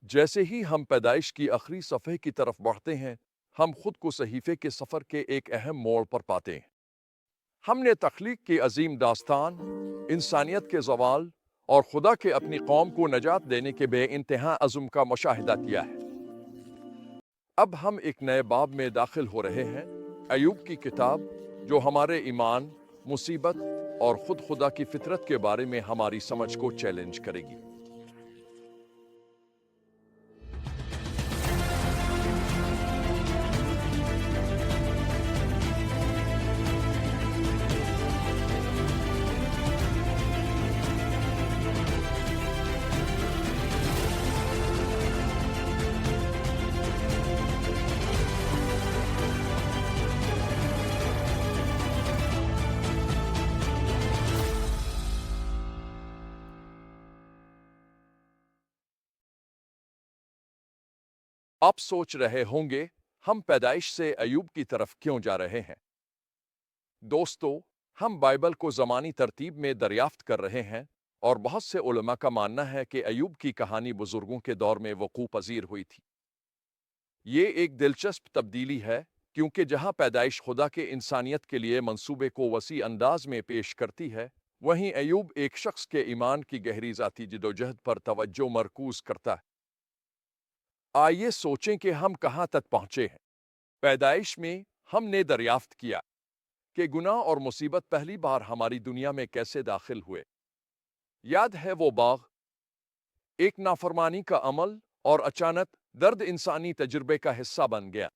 जैसे ही हम पैदाइश की आखिरी सफ़े की तरफ बढ़ते हैं, हम खुद को सहीफ़े के सफ़र के एक अहम मोड़ पर पाते हैं। हमने तख्लीक की अजीम दास्तान, इंसानियत के ज़वाल और खुदा के अपनी कौम को नजात देने के बेइंतहा अज़्म का मुशाहिदा किया है। अब हम एक नए बाब में दाखिल हो रहे हैं, अय्यूब की किताब, जो हमारे ईमान, मुसीबत और खुद खुदा की फितरत के बारे में हमारी समझ को चैलेंज करेगी। आप सोच रहे होंगे, हम पैदाइश से अय्यूब की तरफ क्यों जा रहे हैं? दोस्तों, हम बाइबल को ज़मानी तरतीब में दरियाफ्त कर रहे हैं और बहुत से उलमा का मानना है कि अय्यूब की कहानी बुजुर्गों के दौर में वक़ूअ पज़ीर हुई थी। ये एक दिलचस्प तब्दीली है, क्योंकि जहाँ पैदाइश खुदा के इंसानियत के लिए मंसूबे को वसी अंदाज में पेश करती है, वहीं अय्यूब एक शख्स के ईमान की गहरी ज़ाती जिदोजहद पर तवज्जो मरकूज़ करता है। आइए सोचें कि हम कहाँ तक पहुँचे हैं। पैदाइश में हमने दरियाफ्त किया कि गुनाह और मुसीबत पहली बार हमारी दुनिया में कैसे दाखिल हुए। याद है वो बाग, एक नाफरमानी का अमल, और अचानक दर्द इंसानी तजुर्बे का हिस्सा बन गया।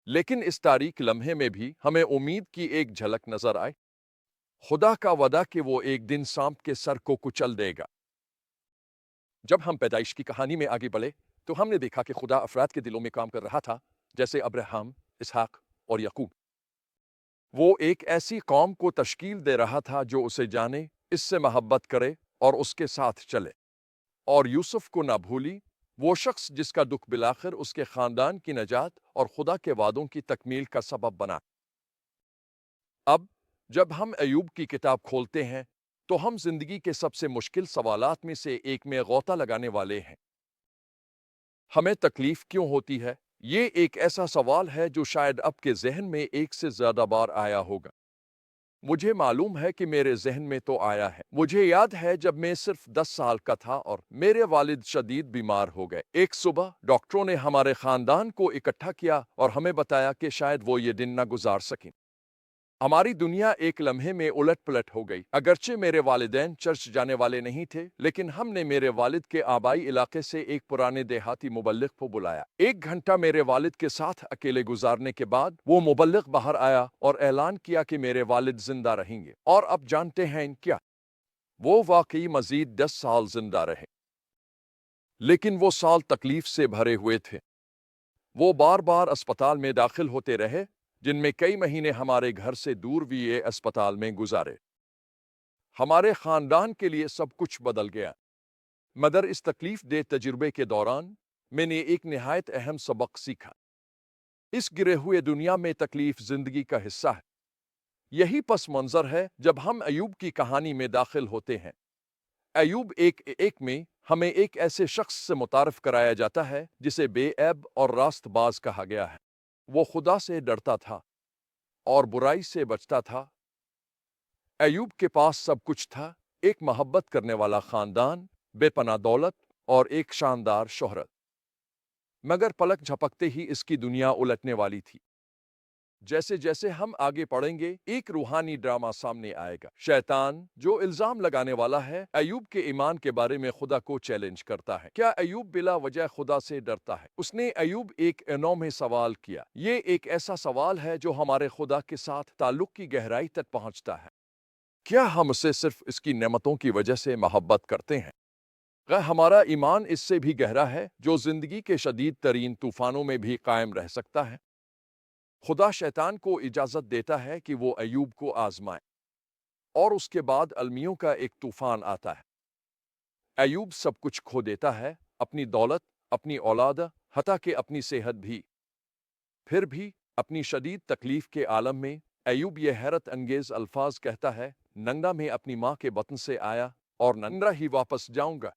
लेकिन इस तारीक लम्हे में भी हमें उम्मीद की एक झलक नजर आई। खुदा का वदा कि वो एक दिन सांप के सर को कुचल देगा। जब हम पैदाइश की कहानी में आगे बढ़े, तो हमने देखा कि खुदा अफराद के दिलों में काम कर रहा था, जैसे अब्राहम, इसहाक और याकूब। वो एक ऐसी कौम को तश्कील दे रहा था जो उसे जाने, इससे मोहब्बत करे और उसके साथ चले। और यूसुफ को ना भूली, वो शख्स जिसका दुख बिलाखिर उसके खानदान की नजात और खुदा के वादों की तकमील का सबब बना। अब जब हम अय्यूब की किताब खोलते हैं, तो हम जिंदगी के सबसे मुश्किल सवालात में से एक में गौता लगाने वाले हैं। हमें तकलीफ क्यों होती है? ये एक ऐसा सवाल है जो शायद आपके जहन में एक से ज्यादा बार आया होगा। मुझे मालूम है कि मेरे जहन में तो आया है। मुझे याद है जब मैं सिर्फ 10 साल का था और मेरे वालिद शदीद बीमार हो गए। एक सुबह डॉक्टरों ने हमारे खानदान को इकट्ठा किया और हमें बताया कि शायद वो ये दिन न गुजार सकें। हमारी दुनिया एक लम्हे में उलट पलट हो गई। अगरचे मेरे वालिदैन चर्च जाने वाले नहीं थे, लेकिन हमने मेरे वालिद के आबाई इलाके से एक पुराने देहाती मुबल्लिग को बुलाया। 1 घंटा मेरे वालिद के साथ अकेले गुजारने के बाद वो मुबल्लिग बाहर आया और ऐलान किया कि मेरे वालिद जिंदा रहेंगे। और अब जानते हैं क्या? वो वाकई मजीद 10 साल जिंदा रहे। लेकिन वो साल तकलीफ से भरे हुए थे। वो बार बार अस्पताल में दाखिल होते रहे, जिनमें कई महीने हमारे घर से दूर भी ये अस्पताल में गुजारे। हमारे खानदान के लिए सब कुछ बदल गया। मगर इस तकलीफ दे तजुर्बे के दौरान मैंने एक निहायत अहम सबक सीखा। इस गिरे हुए दुनिया में तकलीफ जिंदगी का हिस्सा है। यही पस मंजर है जब हम अय्यूब की कहानी में दाखिल होते हैं। अय्यूब एक में हमें एक ऐसे शख्स से मुतारफ कराया जाता है जिसे बेऐब और रास्तबाज कहा गया है। वो खुदा से डरता था और बुराई से बचता था। अय्यूब के पास सब कुछ था, एक मोहब्बत करने वाला खानदान, बेपनाह दौलत और एक शानदार शोहरत। मगर पलक झपकते ही इसकी दुनिया उलटने वाली थी। जैसे जैसे हम आगे पढ़ेंगे, एक रूहानी ड्रामा सामने आएगा। शैतान, जो इल्जाम लगाने वाला है, अय्यूब के ईमान के बारे में खुदा को चैलेंज करता है। क्या अय्यूब बिला वजह खुदा से डरता है? उसने अय्यूब एक एनोमे सवाल किया। ये एक ऐसा सवाल है जो हमारे खुदा के साथ ताल्लुक की गहराई तक पहुंचता है। क्या हम उसे सिर्फ इसकी नेमतों की वजह से मोहब्बत करते हैं? क्या हमारा ईमान इससे भी गहरा है, जो जिंदगी के शदीद तरीन तूफानों में भी कायम रह सकता है? खुदा शैतान को इजाजत देता है कि वो अय्यूब को आजमाए, और उसके बाद अलमियों का एक तूफान आता है। अय्यूब सब कुछ खो देता है, अपनी दौलत, अपनी औलाद, हत्ता कि अपनी सेहत भी। फिर भी अपनी शदीद तकलीफ के आलम में अय्यूब ये हैरत अंगेज अल्फाज कहता है, नंगा मैं अपनी माँ के बतन से आया और नंगा ही वापस जाऊंगा।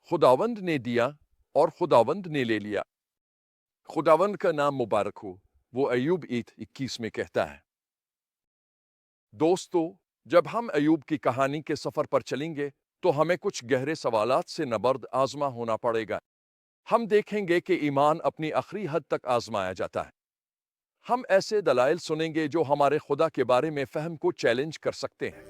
खुदावंद ने दिया, और खुदावंद ने ले लिया। खुदावंद का नाम मुबारक हो। वो अय्यूब 21 में कहता है। दोस्तों, जब हम अय्यूब की कहानी के सफर पर चलेंगे तो हमें कुछ गहरे सवालात से नबर्द आजमा होना पड़ेगा। हम देखेंगे कि ईमान अपनी आखिरी हद तक आजमाया जाता है। हम ऐसे दलाइल सुनेंगे जो हमारे खुदा के बारे में फहम को चैलेंज कर सकते हैं,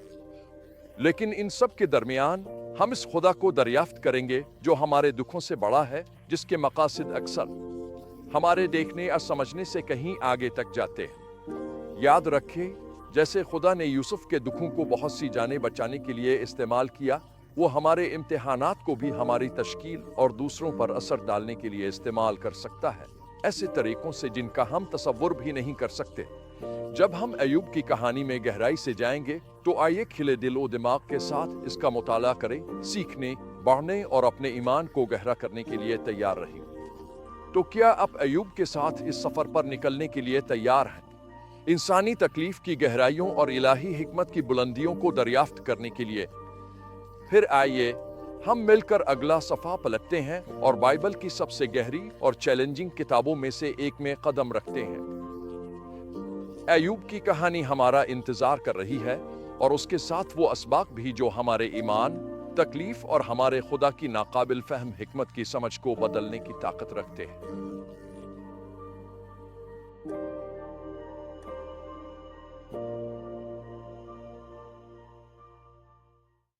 लेकिन इन सब के दरमियान हम इस खुदा को दरियाफ्त करेंगे जो हमारे दुखों से बड़ा है, जिसके मकासद अक्सर हमारे देखने और समझने से कहीं आगे तक जाते हैं। याद रखें, जैसे खुदा ने यूसुफ के दुखों को बहुत सी जानें बचाने के लिए इस्तेमाल किया, वो हमारे इम्तिहानात को भी हमारी तश्कील और दूसरों पर असर डालने के लिए इस्तेमाल कर सकता है, ऐसे तरीकों से जिनका हम तसव्वुर भी नहीं कर सकते। जब हम अय्यूब की कहानी में गहराई से जाएंगे तो आइए खिले दिल और दिमाग के साथ इसका मुताला करें, सीखने, बढ़ने और अपने ईमान को गहरा करने के लिए तैयार रहें। तो क्या आप अय्यूब के साथ इस सफर पर निकलने के लिए तैयार हैं? इंसानी तकलीफ की गहराइयों और इलाही हिकमत की बुलंदियों को दरियाफ्त करने के लिए फिर आइए हम मिलकर अगला सफ़ा पलटते हैं और बाइबल की सबसे गहरी और चैलेंजिंग किताबों में से एक में कदम रखते हैं। अय्यूब की कहानी हमारा इंतजार कर रही है, और उसके साथ वो असबाक भी जो हमारे ईमान, तकलीफ और हमारे खुदा की नाकाबिल फहम हिकमत की समझ को बदलने की ताकत रखते हैं।